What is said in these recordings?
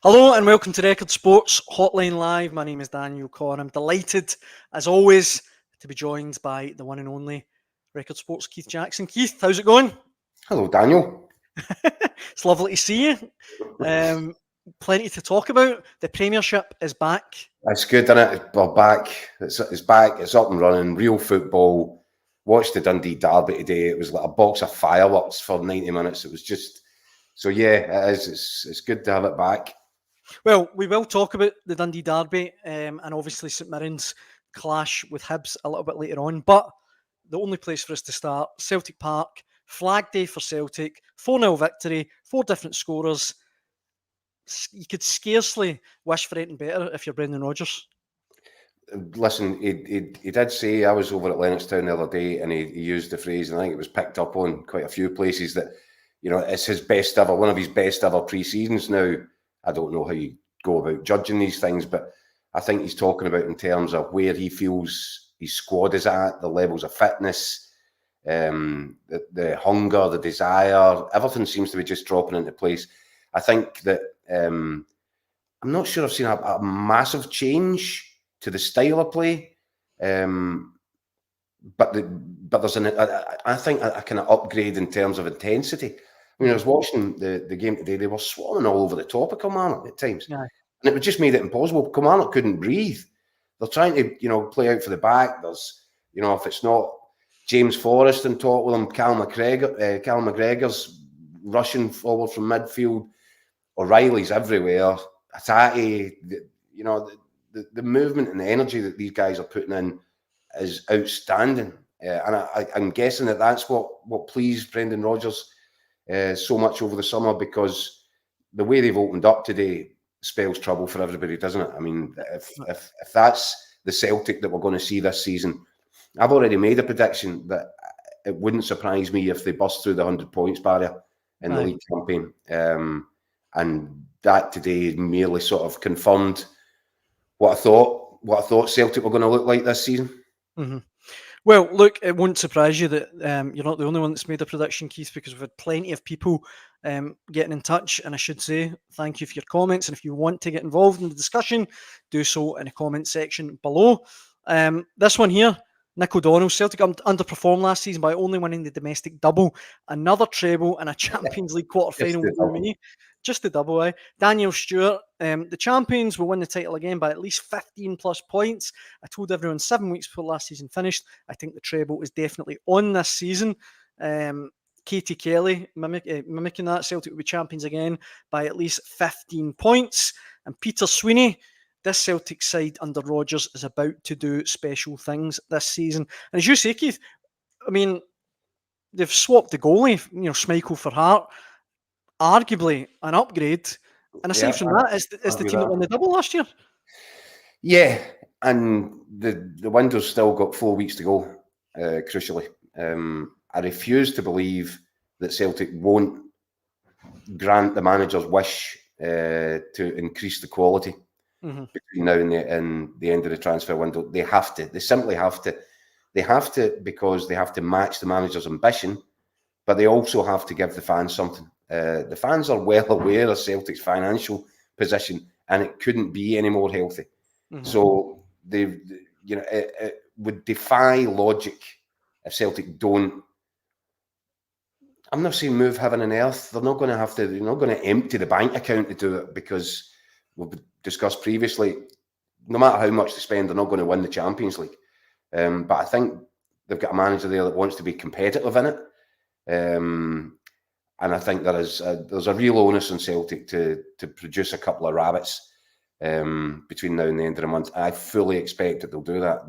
Hello and welcome to Record Sports Hotline Live. My name is Daniel Caw and I'm delighted, as always, to be joined by the one and only Record Sports Keith Jackson. Keith, how's it going? Hello, Daniel. It's lovely to see you. Plenty to talk about. The Premiership is back. It's good, isn't it? We're back. It's back. It's up and running. Real football. Watched the Dundee derby today. It was like a box of fireworks for 90 minutes. It was just... So, yeah, it is. It's good to have it back. Well, we will talk about the Dundee derby and obviously St Mirren's clash with Hibs a little bit later on. But the only place for us to start, Celtic Park, flag day for Celtic, 4-0 victory, 4 different scorers. You could scarcely wish for anything better if you're Brendan Rodgers. Listen, he did say, I was over at Lennoxtown the other day, and he used the phrase, and I think it was picked up on quite a few places, that, you know, it's his best ever, one of his best ever pre-seasons. Now, I don't know how you go about judging these things, but I think he's talking about in terms of where he feels his squad is at, the levels of fitness, the hunger, the desire, everything seems to be just dropping into place. I think that I'm not sure I've seen a massive change to the style of play, but there's I think a kind of upgrade in terms of intensity. I mean, I was watching the game today. They were swarming all over the top of Kilmarnock at times, Yeah. and it just made it impossible. Kilmarnock couldn't breathe. They're trying to, play out for the back. There's, if it's not James Forrest on top with him, Callum McGregor's rushing forward from midfield. O'Reilly's everywhere. Hatate, the movement and the energy that these guys are putting in is outstanding. And I'm guessing that's what pleased Brendan Rodgers so much over the summer, because the way they've opened up today spells trouble for everybody, doesn't it? I mean, if that's the Celtic that we're going to see this season, I've already made a prediction that it wouldn't surprise me if they bust through the 100 points barrier in the league campaign. And that today merely sort of confirmed what I thought Celtic were going to look like this season. Mm-hmm. Well, look, it won't surprise you that you're not the only one that's made a prediction, Keith, because we've had plenty of people getting in touch. And I should say thank you for your comments. And if you want to get involved in the discussion, do so in the comment section below. This one here, Nick O'Donnell, Celtic underperformed last season by only winning the domestic double, another treble and a Champions League quarter-final with me. Just the double, eh? Daniel Stewart, the champions will win the title again by at least 15 plus points. I told everyone 7 weeks before last season finished, I think the treble is definitely on this season. Katie Kelly, mimicking that, Celtic will be champions again by at least 15 points. And Peter Sweeney, this Celtic side under Rodgers is about to do special things this season. And as you say, Keith, I mean, they've swapped the goalie, Schmeichel for Hart. Arguably an upgrade, and aside from that, is the team that won the double last year. Yeah, and the window's still got 4 weeks to go. Crucially, I refuse to believe that Celtic won't grant the manager's wish to increase the quality between now and the end of the transfer window. They have to. They simply have to. They have to, because they have to match the manager's ambition, but they also have to give the fans something. The fans are well aware of Celtic's financial position, and it couldn't be any more healthy. So it would defy logic if Celtic don't. I'm not saying move heaven and earth. They're not going to have to. They're not going to empty the bank account to do it, because we've discussed previously, no matter how much they spend, they're not going to win the Champions League. But I think they've got a manager there that wants to be competitive in it. And I think there's a real onus on Celtic to produce a couple of rabbits between now and the end of the month. I fully expect that they'll do that.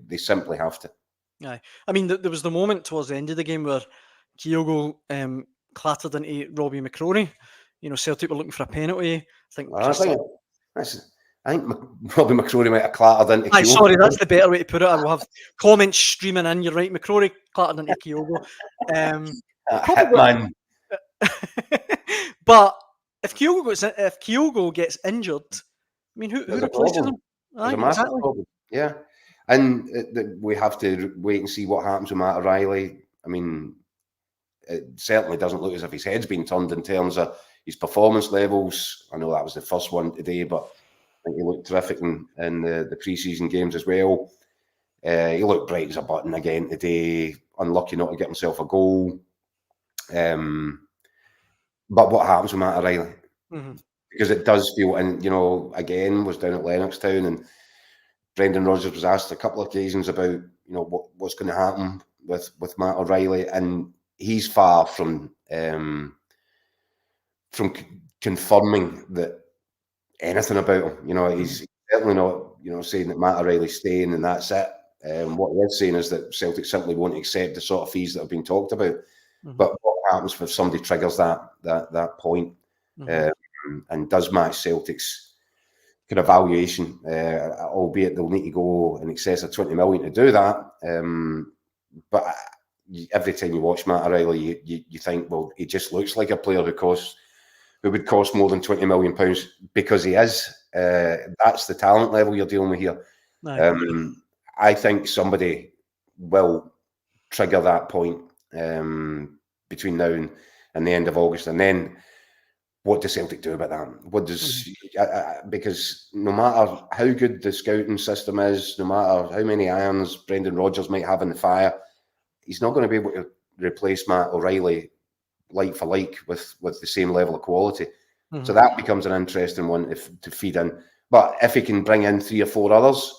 They simply have to. Yeah, I mean, there was the moment towards the end of the game where Kyogo clattered into Robbie McCrory. Celtic were looking for a penalty. I think Robbie McCrory might have clattered into Kyogo. Sorry, that's the better way to put it. I will have comments streaming in. You're right, McCrory clattered into Kyogo. Hitman. But if Kyogo gets injured, I mean, who replaces him? There's a massive problem. Yeah, and we have to wait and see what happens with Matt O'Reilly. I mean, it certainly doesn't look as if his head's been turned in terms of his performance levels. I know that was the first one today, but I think he looked terrific in the pre-season games as well. He looked bright as a button again today. Unlucky not to get himself a goal. But what happens with Matt O'Reilly? Mm-hmm. Because it does feel, and again, was down at Lennoxtown, and Brendan Rodgers was asked a couple of occasions about what's going to happen with Matt O'Reilly, and he's far from confirming that anything about him. He's certainly not saying that Matt O'Reilly's staying and that's it. What he is saying is that Celtic simply won't accept the sort of fees that have been talked about. Mm-hmm. But what happens if somebody triggers that point and does match Celtic's kind of valuation, albeit they'll need to go in excess of 20 million to do that. But every time you watch Matt O'Reilly, you think, well, he just looks like a player who would cost more than £20 million because he is. That's the talent level you're dealing with here. I think somebody will trigger that point between now and the end of August, and then what does Celtic do about that? What does because no matter how good the scouting system is, no matter how many irons Brendan Rodgers might have in the fire, he's not going to be able to replace Matt O'Reilly like for like with the same level of quality. So that becomes an interesting one to feed in. But if he can bring in 3 or 4 others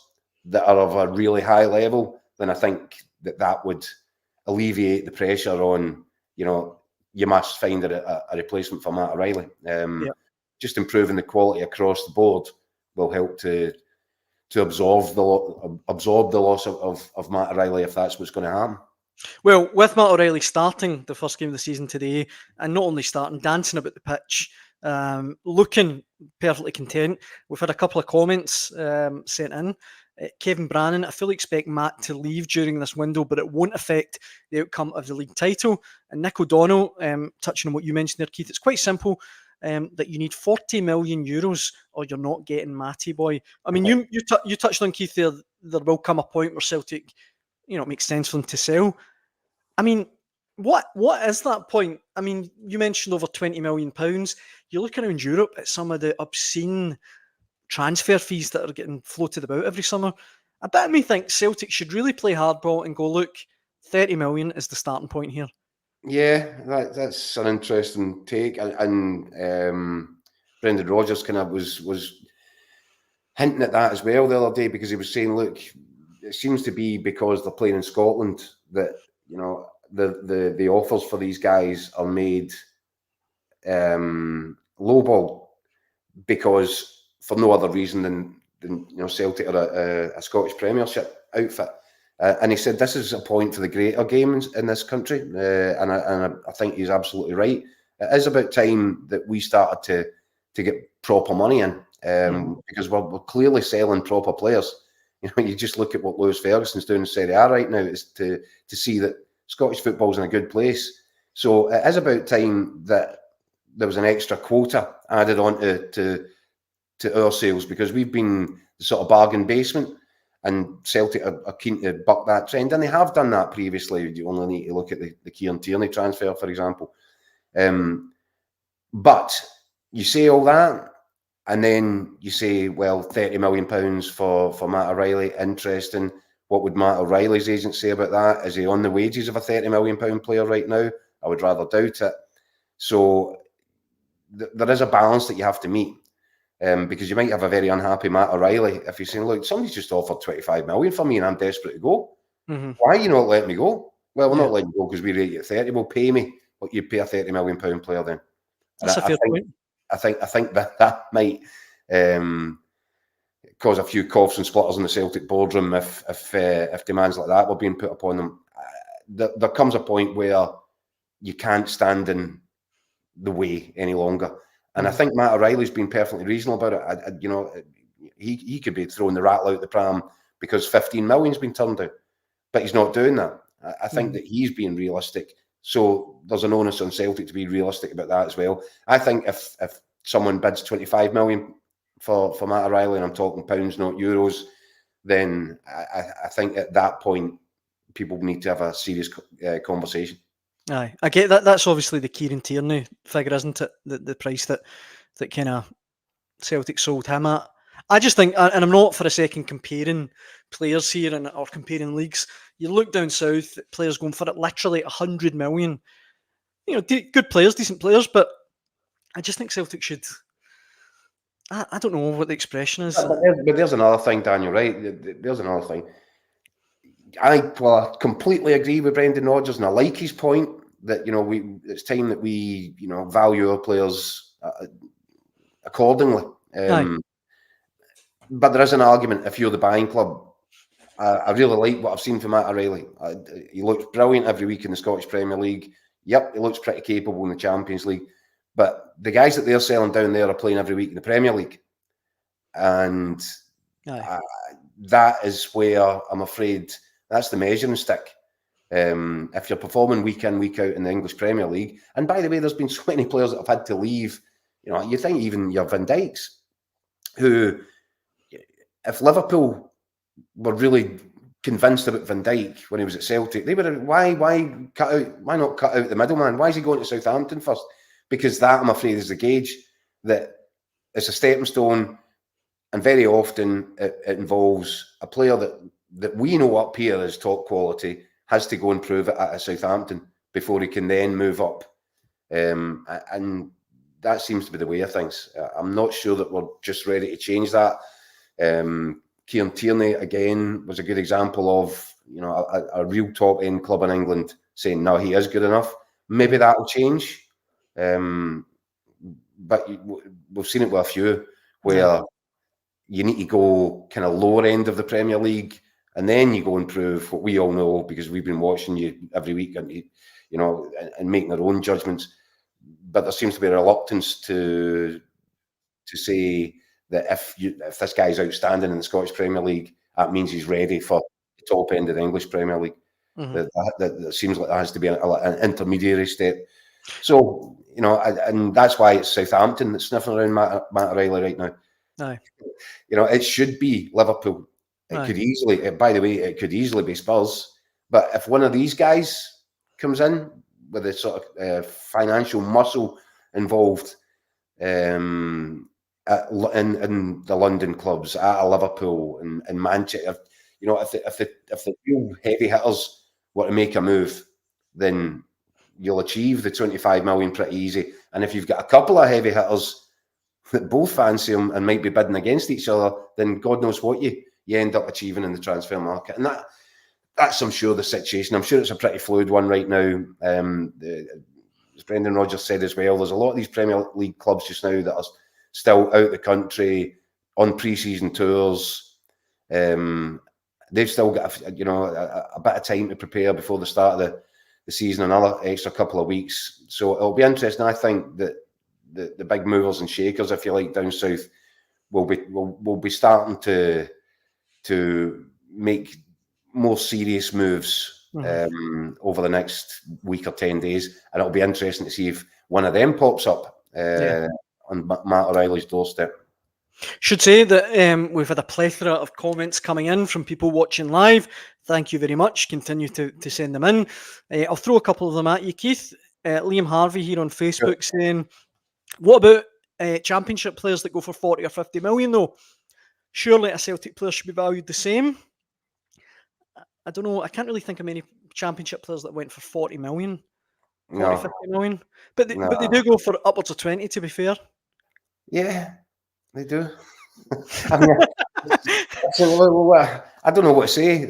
that are of a really high level, then I think that would alleviate the pressure on, you must find a replacement for Matt O'Reilly. Just improving the quality across the board will help to absorb the loss of Matt O'Reilly if that's what's going to happen. Well, with Matt O'Reilly starting the first game of the season today, and not only starting, dancing about the pitch, looking perfectly content. We've had a couple of comments sent in. Kevin Brannan, I fully expect Matt to leave during this window, but it won't affect the outcome of the league title. And Nick O'Donnell, touching on what you mentioned there, Keith, it's quite simple. That you need €40 million or you're not getting Matty Boy. I mean, you touched on, Keith, there will come a point where Celtic, it makes sense for them to sell. I mean, what is that point? I mean, you mentioned over £20 million. You look around Europe at some of the obscene transfer fees that are getting floated about every summer. I bet me think Celtic should really play hardball and go, look, 30 million is the starting point here. Yeah, that's an interesting take. And Brendan Rodgers kind of was hinting at that as well the other day, because he was saying, look, it seems to be because they're playing in Scotland that, the offers for these guys are made lowball, because for no other reason than Celtic are a Scottish Premiership outfit. And he said this is a point for the greater games in this country, and I think he's absolutely right. It is about time that we started to get proper money in, because we're clearly selling proper players. You just look at what Lewis Ferguson's doing in Serie A right now, is to see that Scottish football's in a good place. So it is about time that there was an extra quota added on to our sales, because we've been the sort of bargain basement, and Celtic are keen to buck that trend, and they have done that previously. You only need to look at the Kieran Tierney transfer, for example. But you say all that, and then you say, well, £30 million for Matt O'Reilly, interesting. What would Matt O'Reilly's agent say about that? Is he on the wages of a £30 million player right now? I would rather doubt it. So there is a balance that you have to meet. Because you might have a very unhappy Matt O'Reilly if you're saying, look, somebody's just offered 25 million for me and I'm desperate to go. Why are you not letting me go? Well, we're not letting you go because we rate you at 30. Well, pay me what you pay a £30 million player then. That's a fair point. I think that might cause a few coughs and splutters in the Celtic boardroom if demands like that were being put upon them. There comes a point where you can't stand in the way any longer. And I think Matt O'Reilly's been perfectly reasonable about it. He could be throwing the rattle out the pram because 15 million's been turned down, but he's not doing that. I think that he's being realistic. So there's an onus on Celtic to be realistic about that as well. I think if someone bids 25 million for Matt O'Reilly, and I'm talking pounds, not euros, then I think at that point people need to have a serious conversation. Aye, I get that. That's obviously the Kieran Tierney figure, isn't it? The price that kind of Celtic sold him at. I just think, and I'm not for a second comparing players here or comparing leagues. You look down south, players going for it literally 100 million. You know, good players, decent players, but I just think Celtic should. I don't know what the expression is. But there's another thing, Daniel. Right? There's another thing. I completely agree with Brendan Rodgers, and I like his point that it's time that we value our players accordingly. But there is an argument if you're the buying club. I really like what I've seen from Matt O'Reilly. He looks brilliant every week in the Scottish Premier League. Yep, he looks pretty capable in the Champions League. But the guys that they're selling down there are playing every week in the Premier League. And that is where I'm afraid that's the measuring stick. If you're performing week in, week out in the English Premier League, and by the way, there's been so many players that have had to leave. You think even your Van Dijks, who, if Liverpool were really convinced about Van Dijk when he was at Celtic, they would have, why not cut out the middleman? Why is he going to Southampton first? Because that, I'm afraid, is the gauge that it's a stepping stone, and very often it involves a player that we know up here is top quality has to go and prove it at Southampton before he can then move up. And that seems to be the way of things. I'm not sure that we're just ready to change that. Kieran Tierney, again, was a good example of a real top-end club in England saying, no, he is good enough. Maybe that'll change. But we've seen it with a few where you need to go kind of lower end of the Premier League, and then you go and prove what we all know because we've been watching you every week and and making our own judgments. But there seems to be a reluctance to say that if this guy's outstanding in the Scottish Premier League, that means he's ready for the top end of the English Premier League. That seems like there has to be an intermediary step. So, and that's why it's Southampton that's sniffing around Matt O'Reilly right now. Aye. It should be Liverpool. It could easily, by the way, it could easily be Spurs. But if one of these guys comes in with a sort of financial muscle involved in the London clubs, at Liverpool and Manchester, if the real heavy hitters were to make a move, then you'll achieve the 25 million pretty easy. And if you've got a couple of heavy hitters that both fancy them and might be bidding against each other, then God knows what you end up achieving in the transfer market. And that's, I'm sure, the situation. I'm sure it's a pretty fluid one right now. As Brendan Rodgers said as well, there's a lot of these Premier League clubs just now that are still out the country on pre-season tours. They've still got a bit of time to prepare before the start of the season, another extra couple of weeks. So it'll be interesting. I think that the big movers and shakers, if you like, down south will be starting to make more serious moves over the next week or 10 days, and it'll be interesting to see if one of them pops up on Matt O'Reilly's doorstep. Should say that we've had a plethora of comments coming in from people watching live. Thank you very much. Continue to send them in. I'll throw a couple of them at you, Keith. Liam Harvey here on Facebook saying, what about Championship players that go for 40 or 50 million though? Surely a Celtic player should be valued the same. I don't know. I can't really think of many Championship players that went for 40 million. 40, 50 million. But they do go for upwards of 20, to be fair. Yeah. They do. I mean, I don't know what to say.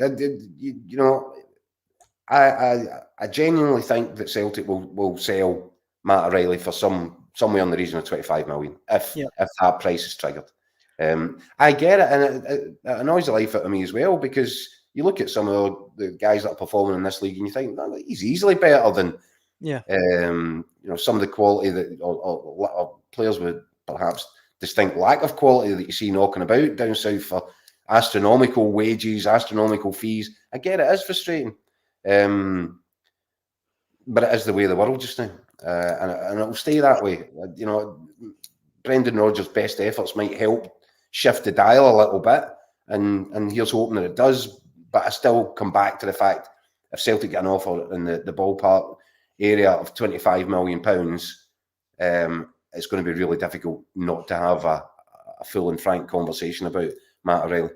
I genuinely think that Celtic will sell Matt O'Reilly for somewhere in the region of 25 million if that price is triggered. I get it, and it annoys the life out of me as well, because you look at some of the guys that are performing in this league and you think, no, he's easily better than some of the quality that or players with perhaps distinct lack of quality that you see knocking about down south for astronomical wages, astronomical fees. I get it, it's frustrating. But it is the way of the world just now. And it will stay that way. Brendan Rodgers' best efforts might help shift the dial a little bit, and here's hoping that it does. But I still come back to the fact, if Celtic get an offer in the ballpark, area of £25 million, it's going to be really difficult not to have a full and frank conversation about Matt O'Reilly.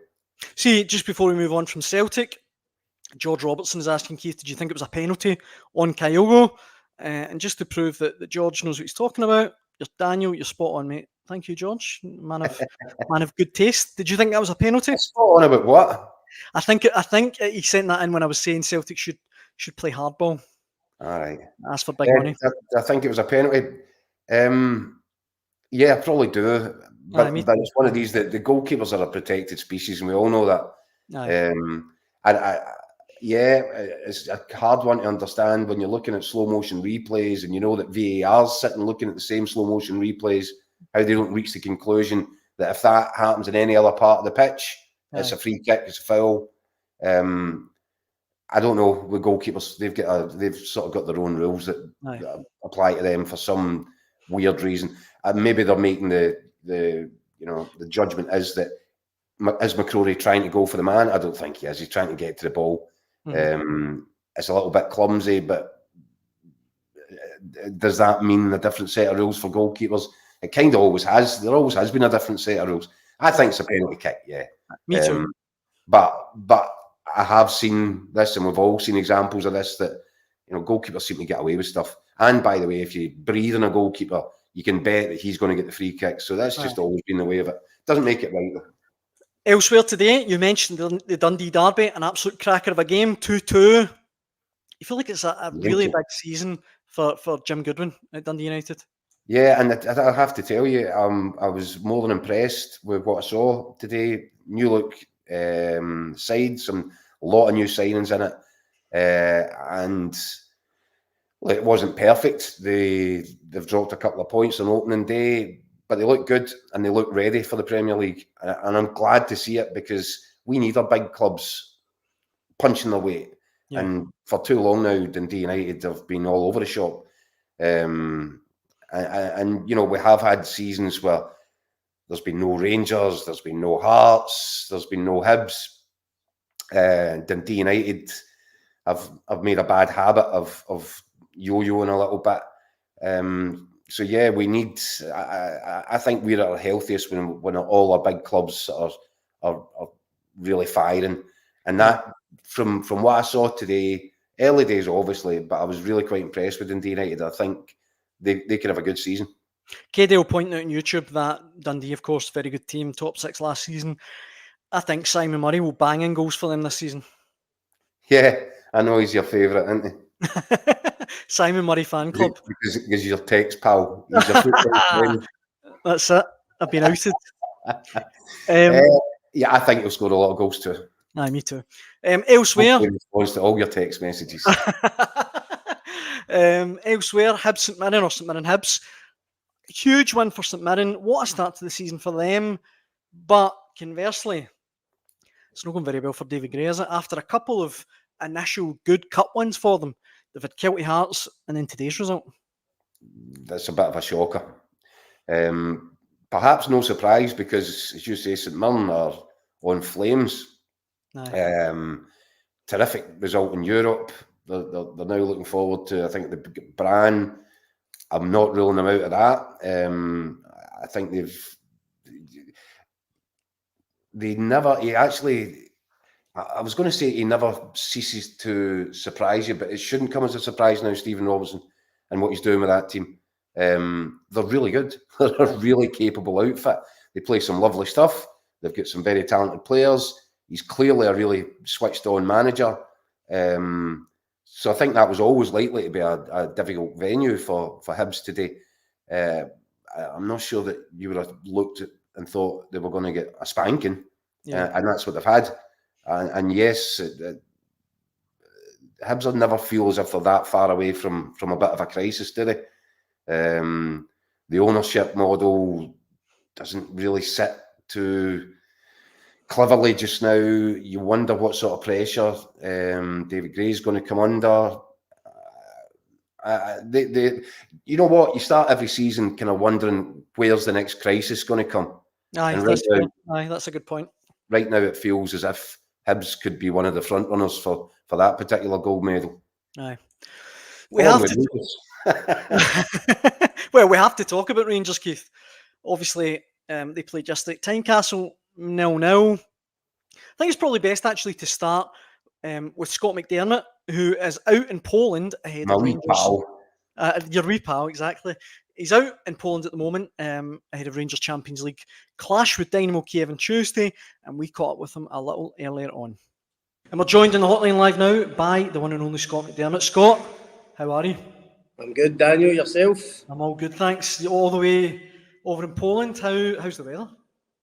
See, just before we move on from Celtic, George Robertson is asking Keith, did you think it was a penalty on Kyogo? And just to prove that George knows what he's talking about, Daniel, you're spot on, mate. Thank you, George. Man of good taste. Did you think that was a penalty? Spot on about what? I think he sent that in when I was saying Celtic should play hardball. All right. Ask for big money. I think it was a penalty. Yeah, I probably do. But it's one of these that the goalkeepers are a protected species, and we all know that. It's a hard one to understand when you're looking at slow motion replays, and you know that VAR's sitting looking at the same slow motion replays, how they don't reach the conclusion that if that happens in any other part of the pitch, it's a free kick, it's a foul. I don't know with goalkeepers; they've sort of got their own rules that apply to them for some weird reason. Maybe they're making the judgment is that is McCrory trying to go for the man? I don't think he is. He's trying to get to the ball. It's a little bit clumsy, but does that mean a different set of rules for goalkeepers? It kind of always has. There always has been a different set of rules. I think it's a penalty kick, yeah. Me too. But I have seen this, and we've all seen examples of this, that goalkeepers seem to get away with stuff. And by the way, if you breathe on a goalkeeper, you can bet that he's going to get the free kick. So that's just always been the way of it. Doesn't make it right, though. Elsewhere today, you mentioned the Dundee derby, an absolute cracker of a game, 2-2. You feel like it's a really big season for Jim Goodwin at Dundee United? Yeah, and I have to tell you, I was more than impressed with what I saw today. New look side, a lot of new signings in it, and it wasn't perfect. They've dropped a couple of points on opening day, but they look good and they look ready for the Premier League, and I'm glad to see it because we need our big clubs punching their weight. Yeah. And for too long now, Dundee United have been all over the shop. And we have had seasons where there's been no Rangers, there's been no Hearts, there's been no Hibs. Dundee United have made a bad habit of yo-yoing a little bit. So yeah, we need. I think we're at our healthiest when all our big clubs are really firing, and that from what I saw today, early days obviously, but I was really quite impressed with Dundee United. I think they could have a good season. KD will point out on YouTube that Dundee, of course, very good team, top 6 last season. I think Simon Murray will bang in goals for them this season. Yeah, I know he's your favourite, isn't he? Simon Murray fan club. Because he's your text pal. He's your friend. That's it. I've been outed. Yeah, I think he'll score a lot of goals too. Aye, me too. Elsewhere, in response to all your text messages. Elsewhere, Hibs St Mirren or St Mirren Hibs. Huge win for St Mirren. What a start to the season for them. But conversely, it's not going very well for David Gray, is it? After a couple of initial good cup wins for them, they've had Celtic Hearts and then today's result. That's a bit of a shocker. Perhaps no surprise because, as you say, St Mirren are on flames. Terrific result in Europe. They're now looking forward to, I think, the Bran. I'm not ruling them out of that. I think I was going to say he never ceases to surprise you, but it shouldn't come as a surprise now, Stephen Robertson, and what he's doing with that team. They're really good. They're a really capable outfit. They play some lovely stuff. They've got some very talented players. He's clearly a really switched-on manager. So I think that was always likely to be a difficult venue for Hibs today. I'm not sure that you would have looked at and thought they were going to get a spanking, and that's what they've had. And yes, Hibs will never feel as if they're that far away from a bit of a crisis, do they? The ownership model doesn't really sit too cleverly just now. You wonder what sort of pressure David Gray's going to come under. You know what? You start every season kind of wondering where's the next crisis going to come. That's a good point. Right now, it feels as if Hibs could be one of the front runners for that particular gold medal. Aye. We Along have with to. Well, we have to talk about Rangers, Keith. Obviously, they played yesterday at Tynecastle 0-0. I think it's probably best actually to start with Scott McDermott, who is out in Poland ahead of Rangers. pal. Your wee pal, exactly. He's out in Poland at the moment ahead of Rangers Champions League clash with Dynamo Kiev on Tuesday, and we caught up with him a little earlier on. And we're joined in the hotline live now by the one and only Scott McDermott. Scott, how are you? I'm good, Daniel. Yourself? I'm all good, thanks. You're all the way over in Poland. How's the weather?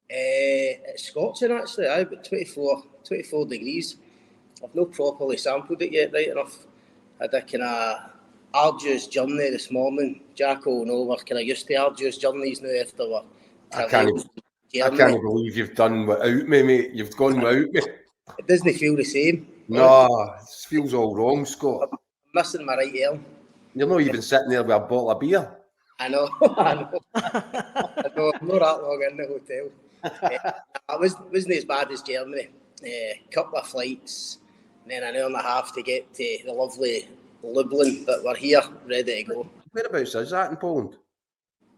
It's scorching actually. I've got 24 degrees. I've not properly sampled it yet, right enough. I had a kind of arduous journey this morning. Jack will know we're kind of used to arduous journeys now after we're I can't believe you've done without me, mate. You've gone without me. It doesn't feel the same. No, it feels all wrong, Scott. I'm missing my right arm. You're not even sitting there with a bottle of beer. I know. I know. I'm not that long in the hotel. I wasn't as bad as Germany. Couple of flights, and then an hour and a half to get to the lovely Lublin, but we're here, ready to go. Whereabouts is that in Poland?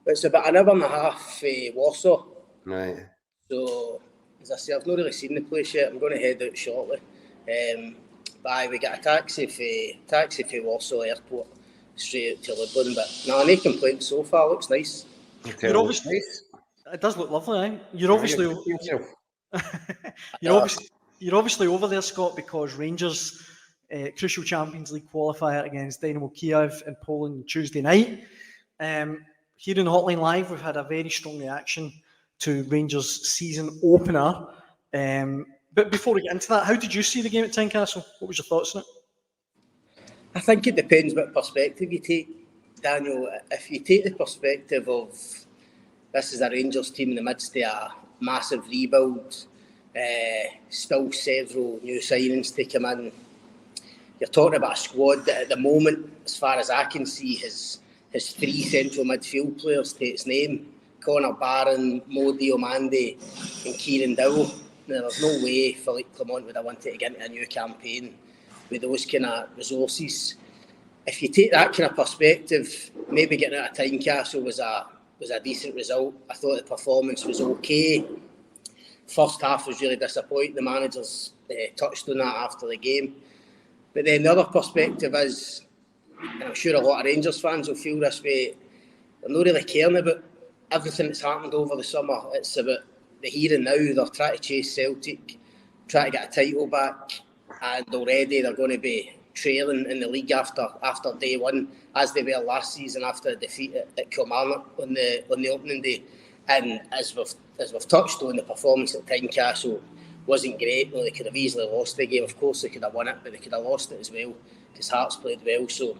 It's about an hour and a half Warsaw. Right. So, as I say, I've not really seen the place yet. I'm going to head out shortly. But we got a taxi for Warsaw Airport straight out to Lublin. But no, no complaints so far. Looks nice. You're obviously nice. It does look lovely, eh? You're obviously you're obviously over there, Scott, because Rangers crucial Champions League qualifier against Dynamo Kiev in Poland Tuesday night. Here in the Hotline Live, we've had a very strong reaction to Rangers' season opener. But before we get into that, how did you see the game at Tynecastle? What was your thoughts on it? I think it depends what perspective you take, Daniel. If you take the perspective of this is a Rangers team in the midst of a massive rebuild, still several new signings to come in. You're talking about a squad that at the moment, as far as I can see, has three central midfield players to its name. Connor Barron, Modi Omande and Kieran Dowell. Now, there's no way Philippe Clement would have wanted to get into a new campaign with those kind of resources. If you take that kind of perspective, maybe getting out of Tynecastle was a decent result. I thought the performance was okay. First half was really disappointing. The managers touched on that after the game. But then the other perspective is, and I'm sure a lot of Rangers fans will feel this way, they're not really caring about everything that's happened over the summer. It's about the here and now. They're trying to chase Celtic, trying to get a title back, and already they're going to be trailing in the league after day one, as they were last season after a defeat at Kilmarnock on the opening day. And as we've touched on, the performance at Tynecastle wasn't great. No, they could have easily lost the game. Of course, they could have won it, but they could have lost it as well because Hearts played well. So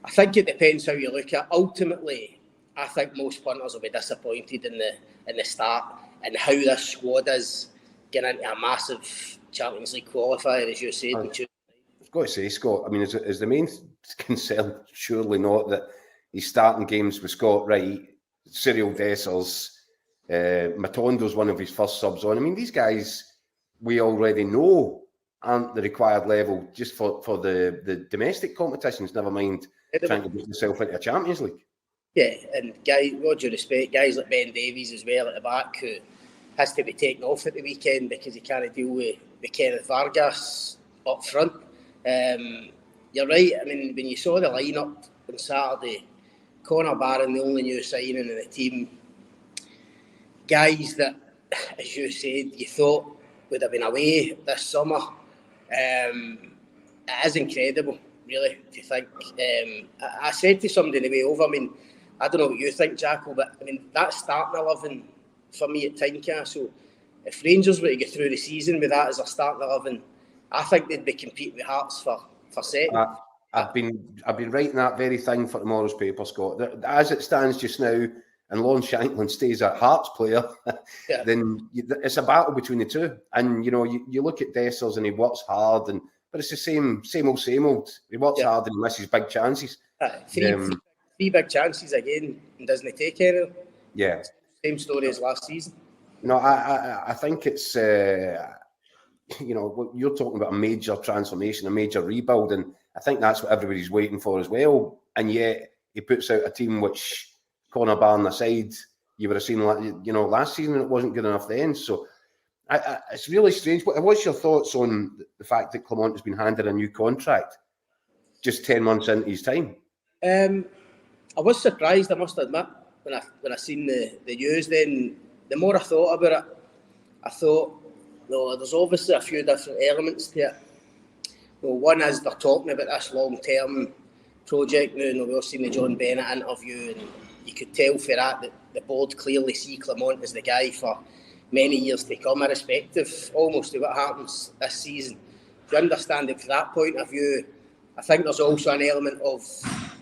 I think it depends how you look at it. Ultimately, I think most punters will be disappointed in the start and how this squad is getting into a massive Champions League qualifier, as you said. I've got to say, Scott, I mean, is the main concern surely not that he's starting games with Scott Wright, Cyril Dessers, Matondo's one of his first subs on. I mean, these guys we already know aren't the required level just for the domestic competitions, never mind trying to get yourself into a Champions League. Yeah, and guys, with due respect, guys like Ben Davies as well at the back, who has to be taken off at the weekend because he can't deal with Kenneth Vargas up front. You're right. I mean, when you saw the lineup on Saturday, Connor Barron, the only new signing in the team, guys that, as you said, you thought would have been away this summer. It is incredible, really, to think. I said to somebody on the way over, I mean, I don't know what you think, Jacko, but I mean, that starting 11 for me at Tynecastle, if Rangers were to get through the season with that as a starting 11, I think they'd be competing with Hearts for second. I've been writing that very thing for tomorrow's paper, Scott. As it stands just now, and Lon Shanklin stays at Hearts player, yeah, then it's a battle between the two. And you know, you look at Dessers and he works hard, but it's the same old. He works hard and he misses big chances. Three big chances again and doesn't take any. Yeah, same story as last season. No, I think it's you know, you're talking about a major transformation, a major rebuild, and I think that's what everybody's waiting for as well. And yet he puts out a team which, Connor Barron aside, you would have seen, last season it wasn't good enough then. So it's really strange. What's your thoughts on the fact that Clement has been handed a new contract just 10 months into his time? I was surprised, I must admit, when I seen the news. Then the more I thought about it, I thought, there's obviously a few different elements to it. One is they're talking about this long-term project now. We've all seen the John Bennett interview, and you could tell for that the board clearly see Clement as the guy for many years to come, irrespective almost of what happens this season. If you understand it from that point of view, I think there's also an element of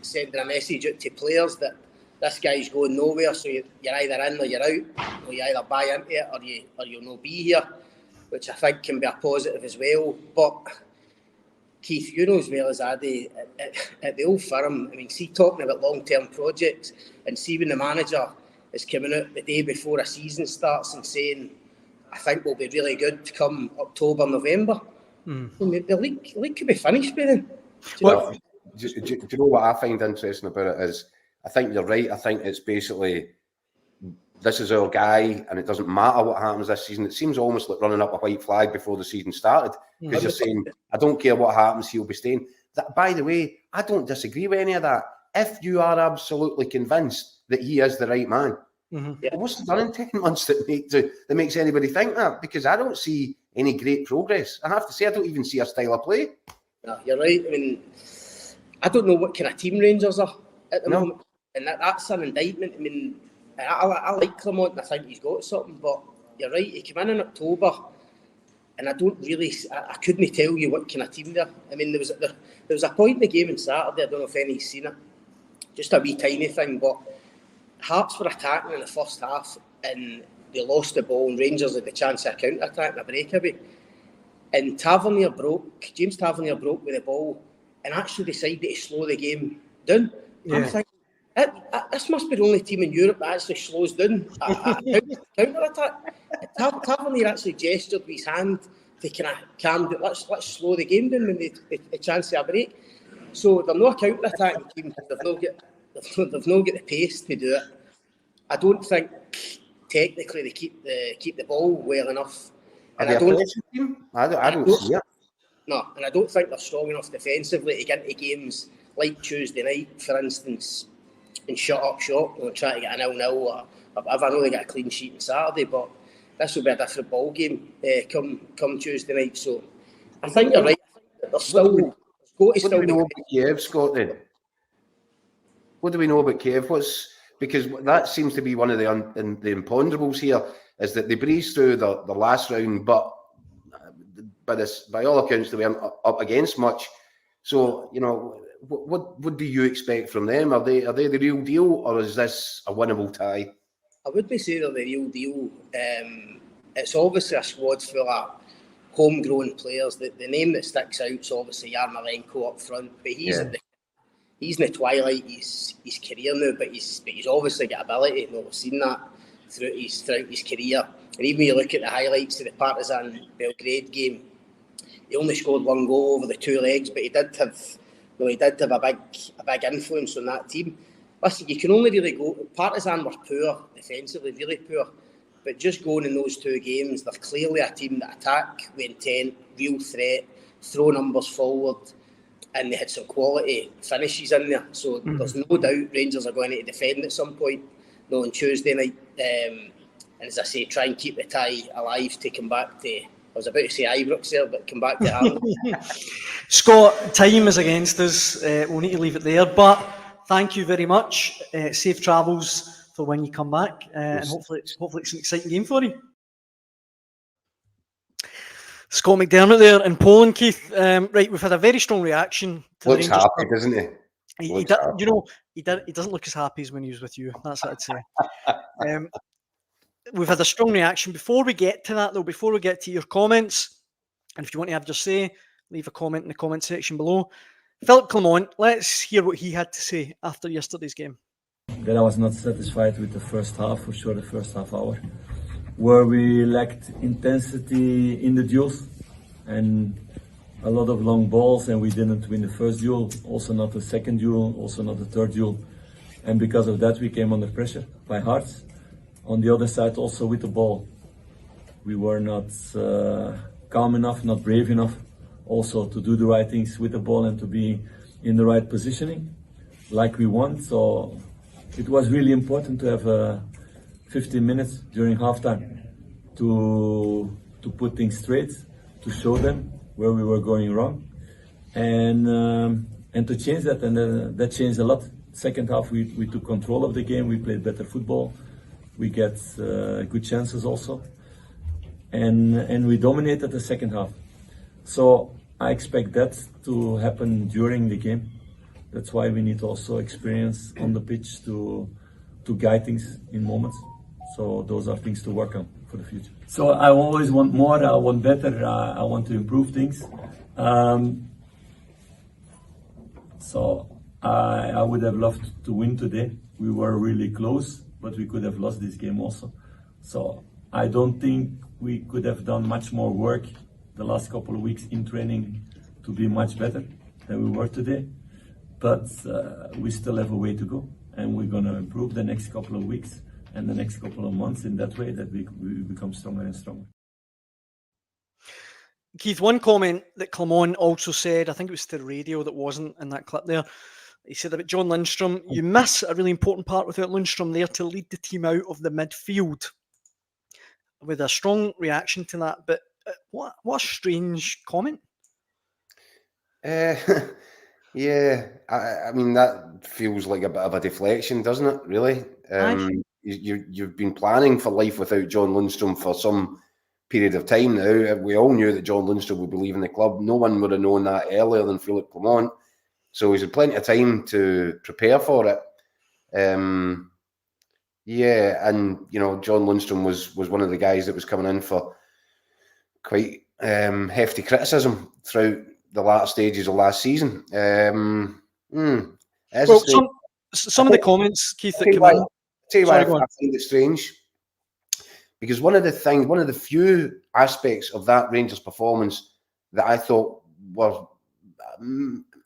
sending a message out to players that this guy's going nowhere, so you're either in or you're out, or you either buy into it or you'll not be here, which I think can be a positive as well. But Keith, you know as well as I do, at the Old Firm, I mean, see talking about long-term projects, and see when the manager is coming out the day before a season starts and saying, I think we'll be really good come October, November. The league could be finished by then. Do you know what I find interesting about it is, I think you're right. I think it's basically, this is our guy, and it doesn't matter what happens this season. It seems almost like running up a white flag before the season started, because you're saying, I don't care what happens, he'll be staying. That, by the way, I don't disagree with any of that. If you are absolutely convinced that he is the right man, what's done in 10 months that makes anybody think that? Because I don't see any great progress. I have to say, I don't even see a style of play. No, you're right. I mean, I don't know what kind of team Rangers are at the moment, and that's an indictment. I mean, I like Clement, and I think he's got something, but you're right, he came in October, and I couldn't tell you what kind of team there. I mean, there was a point in the game on Saturday, I don't know if anybody's seen it, just a wee tiny thing, but Hearts were attacking in the first half, and they lost the ball, and Rangers had the chance of a counter-attack and a breakaway. And James Tavernier broke with the ball and actually decided to slow the game down. Yeah. I'm thinking, this must be the only team in Europe that actually slows down a counter-attack. Tavernier actually gestured with his hand to kind of calm down. Let's slow the game down when they a chance of a break. So they're not a counter-attacking team. They've not got the pace to do it. I don't think technically they keep the ball well enough. And I don't see it. No, and I don't think they're strong enough defensively to get into games like Tuesday night, for instance, and shut up shop and try to get a 0-0 or whatever. I know they got a clean sheet on Saturday, but this will be a different ball game come Tuesday night. So I think you're right. They're still What do we know about Kiev, Scott, then? What do we know about Kiev? Because that seems to be one of the imponderables here, is that they breezed through the last round, but by all accounts, they weren't up against much. So, what do you expect from them? Are they the real deal, or is this a winnable tie? I wouldn't say they're the real deal. It's obviously a squad full of homegrown players. The name that sticks out is obviously Yarmolenko up front, but he's in the twilight of his career now, but he's obviously got ability. We've seen that throughout his career. And even when you look at the highlights of the Partizan Belgrade game, he only scored one goal over the two legs, but he did have a big influence on that team. Listen, you can only really go. Partizan were poor defensively, really poor, but just going in those two games, they're clearly a team that attack with intent, real threat, throw numbers forward, and they had some quality finishes in there. So there's no doubt Rangers are going to defend at some point on Tuesday night. And as I say, try and keep the tie alive to come back to, I was about to say Ibrox there, but come back to Ireland. Scott, time is against us. We'll need to leave it there. But thank you very much. Safe travels for when you come back. And hopefully it's an exciting game for you. Scott McDermott there in Poland, Keith. Right, we've had a very strong reaction to Looks the Rangers. Happy, doesn't he? He doesn't look as happy as when he was with you. That's what I'd say. We've had a strong reaction. Before we get to that, though, before we get to your comments, and if you want to have your say, leave a comment in the comment section below. Philippe Clement, let's hear what he had to say after yesterday's game. That I was not satisfied with the first half, for sure, the first half hour, where we lacked intensity in the duels, and a lot of long balls, and we didn't win the first duel, also not the second duel, also not the third duel. And because of that, we came under pressure by Hearts. On the other side, also with the ball, we were not calm enough, not brave enough, also to do the right things with the ball and to be in the right positioning, like we want. So it was really important to have 15 minutes during halftime to put things straight, to show them where we were going wrong, and to change that. And that changed a lot. Second half, we took control of the game. We played better football. We get good chances also, and we dominated the second half. So I expect that to happen during the game. That's why we need also experience on the pitch to guide things in moments. So those are things to work on for the future. So I always want more. I want better. I want to improve things. So I would have loved to win today. We were really close, but we could have lost this game also. So I don't think we could have done much more work the last couple of weeks in training to be much better than we were today. But we still have a way to go, and we're going to improve the next couple of weeks and the next couple of months in that way that we become stronger and stronger. Keith, one comment that Clement also said, I think it was to the radio that wasn't in that clip there, he said about John Lundstrom, you miss a really important part without Lundstrom there to lead the team out of the midfield. With a strong reaction to that, but what a strange comment. Yeah, I mean, that feels like a bit of a deflection, doesn't it, really? You've been planning for life without John Lundstrom for some period of time now. We all knew that John Lundstrom would be leaving the club. No one would have known that earlier than Philippe Clement. So he's had plenty of time to prepare for it. Yeah, and, you know, John Lundstrom was one of the guys that was coming in for quite hefty criticism throughout the latter stages of last season. Well, some of the comments, Keith, that came in. Tell you why I find it strange. Because one of the few aspects of that Rangers performance that I thought were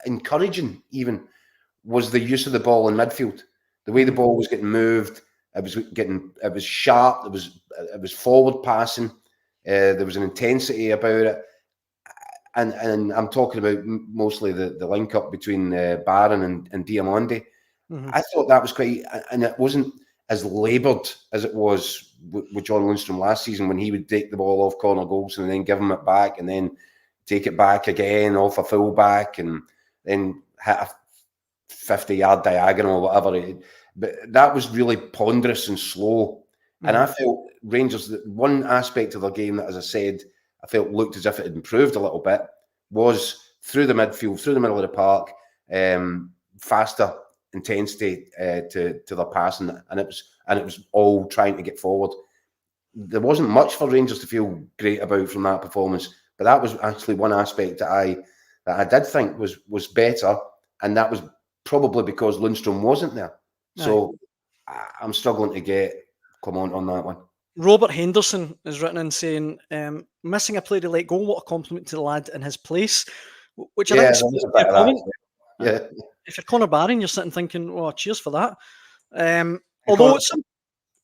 encouraging even was the use of the ball in midfield. The way the ball was getting moved, it was sharp, it was forward passing, there was an intensity about it. And I'm talking about mostly the link up between Barron and Diamande. Mm-hmm. I thought that was quite, and it wasn't as laboured as it was with John Lundstrom last season, when he would take the ball off Connor Goldson and then give him it back and then take it back again off a full back and then hit a 50-yard diagonal or whatever. But that was really ponderous and slow. Mm-hmm. And I felt Rangers, one aspect of their game that, as I said, I felt looked as if it had improved a little bit, was through the midfield, through the middle of the park, faster intensity to their passing, and it was all trying to get forward. There wasn't much for Rangers to feel great about from that performance, but that was actually one aspect that I did think was better, and that was probably because Lundstrom wasn't there. Right. So I'm struggling to get Clement on that one. Robert Henderson is written in saying, missing a player to let go, what a compliment to the lad in his place, which I think is a bit of that. Yeah. If you're Conor Barron, you're sitting thinking, oh, cheers for that. Although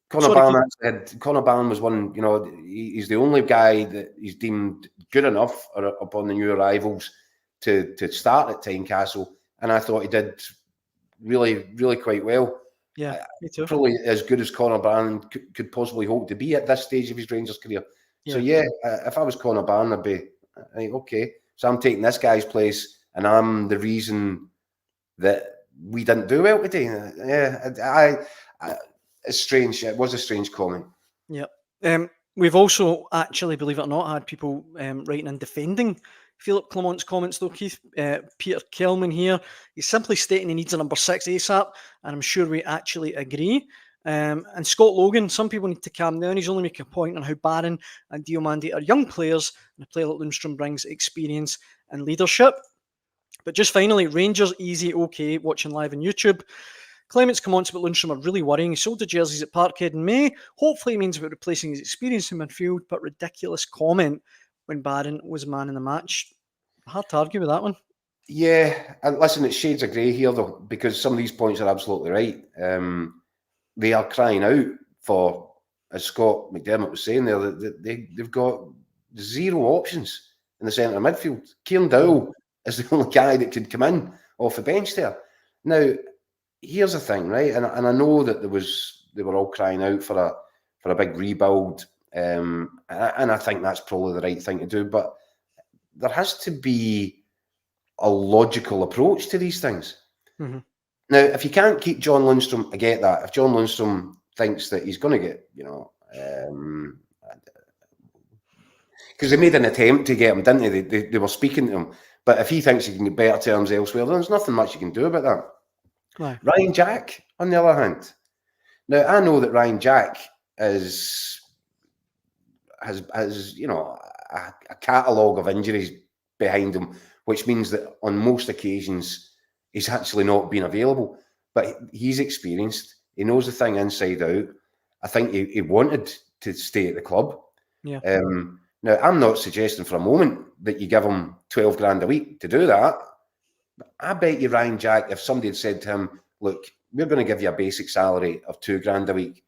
Conor Barron was one, you know, he's the only guy that he's deemed good enough upon the new arrivals to start at Tynecastle, and I thought he did really, really quite well. Yeah, me too. Probably as good as Conor Barron could possibly hope to be at this stage of his Rangers career. Yeah. So if I was Conor Barron, I'd be like, okay, so I'm taking this guy's place, and I'm the reason that we didn't do well today. Yeah, it's strange. It was a strange comment. Yeah. We've also actually, believe it or not, had people writing and defending Philippe Clement's comments, though, Keith. Peter Kelman here, he's simply stating he needs a number 6 ASAP, and I'm sure we actually agree. And Scott Logan, some people need to calm down. He's only making a point on how Barron and Diamande are young players, and a player like Lundstrom brings experience and leadership. But just finally, Rangers easy, okay, watching live on YouTube. Clement's comments about Lundstrom are really worrying. He sold the jerseys at Parkhead in May. Hopefully, it means about replacing his experience in midfield, but ridiculous comment when Barron was man in the match. Hard to argue with that one. Yeah, and listen, it's shades of grey here though, because some of these points are absolutely right. They are crying out for, as Scott McDermott was saying there, that they've got zero options in the centre of midfield. Kieran Dowell is the only guy that could come in off the bench there. Now, here's the thing, right? And I know that they were all crying out for a big rebuild, and I think that's probably the right thing to do. But there has to be a logical approach to these things. Mm-hmm. Now, if you can't keep John Lundstrom, I get that. If John Lundstrom thinks that he's going to get, because they made an attempt to get him, didn't they? They were speaking to him. But if he thinks he can get better terms elsewhere, then there's nothing much you can do about that. Right. Ryan Jack, on the other hand. Now, I know that Ryan Jack has a catalogue of injuries behind him, which means that on most occasions he's actually not been available. But he's experienced. He knows the thing inside out. I think he wanted to stay at the club. Yeah. Now, I'm not suggesting for a moment that you give him 12 grand a week to do that. But I bet you Ryan Jack, if somebody had said to him, look, we're going to give you a basic salary of 2 grand a week,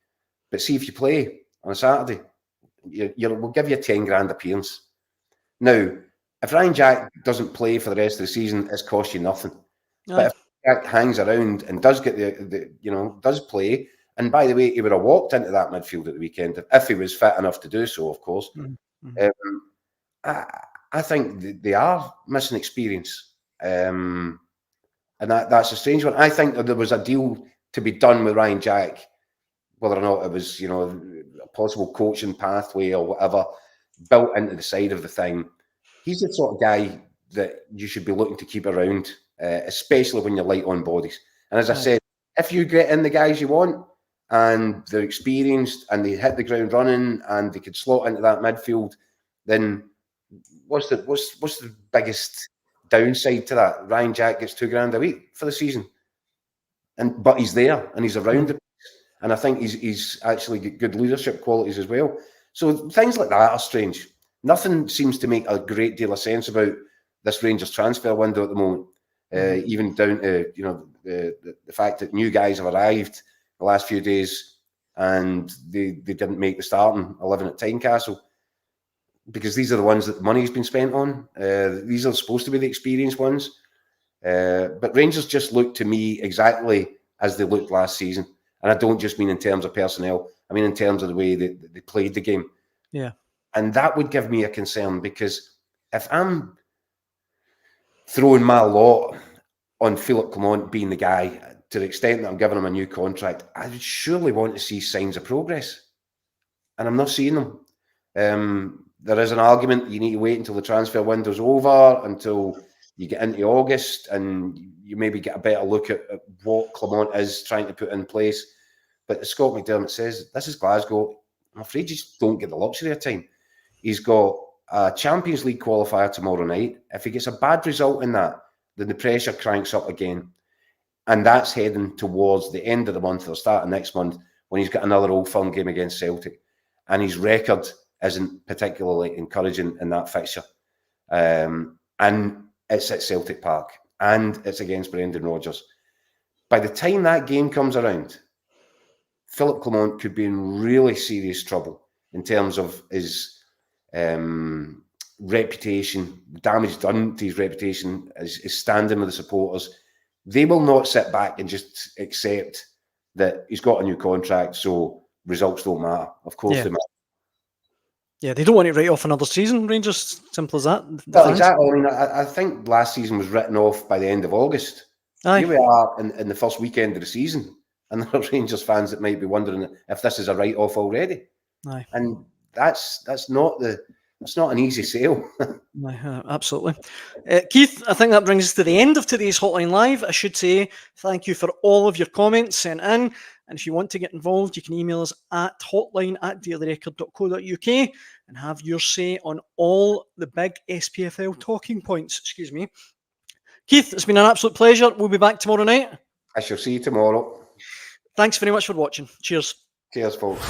but see if you play on a Saturday, we'll give you a 10 grand appearance. Now, if Ryan Jack doesn't play for the rest of the season, it's cost you nothing. No. But if Jack hangs around and does get does play, and by the way, he would have walked into that midfield at the weekend if he was fit enough to do so, of course. Mm-hmm. I think they are missing experience, and that's a strange one. I think that there was a deal to be done with Ryan Jack, whether or not it was a possible coaching pathway or whatever, built into the side of the thing. He's the sort of guy that you should be looking to keep around, especially when you're light on bodies. And as I said, if you get in the guys you want and they're experienced and they hit the ground running and they could slot into that midfield, then what's the biggest downside to that? Ryan Jack gets 2 grand a week for the season, but he's there and he's around it, and I think he's actually got good leadership qualities as well. So things like that are strange. Nothing seems to make a great deal of sense about this Rangers transfer window at the moment. Even down to the fact that new guys have arrived the last few days and they didn't make the starting 11 at Tynecastle, because these are the ones that the money's been spent on. These are supposed to be the experienced ones. But Rangers just look to me exactly as they looked last season. And I don't just mean in terms of personnel. I mean in terms of the way that they played the game. Yeah. And that would give me a concern, because if I'm throwing my lot on Philip Clement being the guy, to the extent that I'm giving him a new contract, I would surely want to see signs of progress. And I'm not seeing them. There is an argument you need to wait until the transfer window's over, until you get into August, and you maybe get a better look at what Clement is trying to put in place. But as Scott McDermott says, this is Glasgow. I'm afraid you just don't get the luxury of time. He's got a Champions League qualifier tomorrow night. If he gets a bad result in that, then the pressure cranks up again. And that's heading towards the end of the month or start of next month, when he's got another Old Firm game against Celtic. And his record isn't particularly encouraging in that fixture. And it's at Celtic Park, and it's against Brendan Rodgers. By the time that game comes around, Philip Clement could be in really serious trouble in terms of his reputation, damage done to his reputation, his standing with the supporters. They will not sit back and just accept that he's got a new contract, so results don't matter. Of course they matter. Yeah, they don't want to write off another season, Rangers. Simple as that. Well, exactly. I mean, I think last season was written off by the end of August. Aye. Here we are in the first weekend of the season, and there are Rangers fans that might be wondering if this is a write-off already. Aye. And that's not an easy sale. Absolutely. Keith, I think that brings us to the end of today's Hotline Live. I should say thank you for all of your comments sent in. And if you want to get involved, you can email us at hotline@dailyrecord.co.uk and have your say on all the big SPFL talking points. Excuse me. Keith, it's been an absolute pleasure. We'll be back tomorrow night. I shall see you tomorrow. Thanks very much for watching. Cheers. Cheers, folks.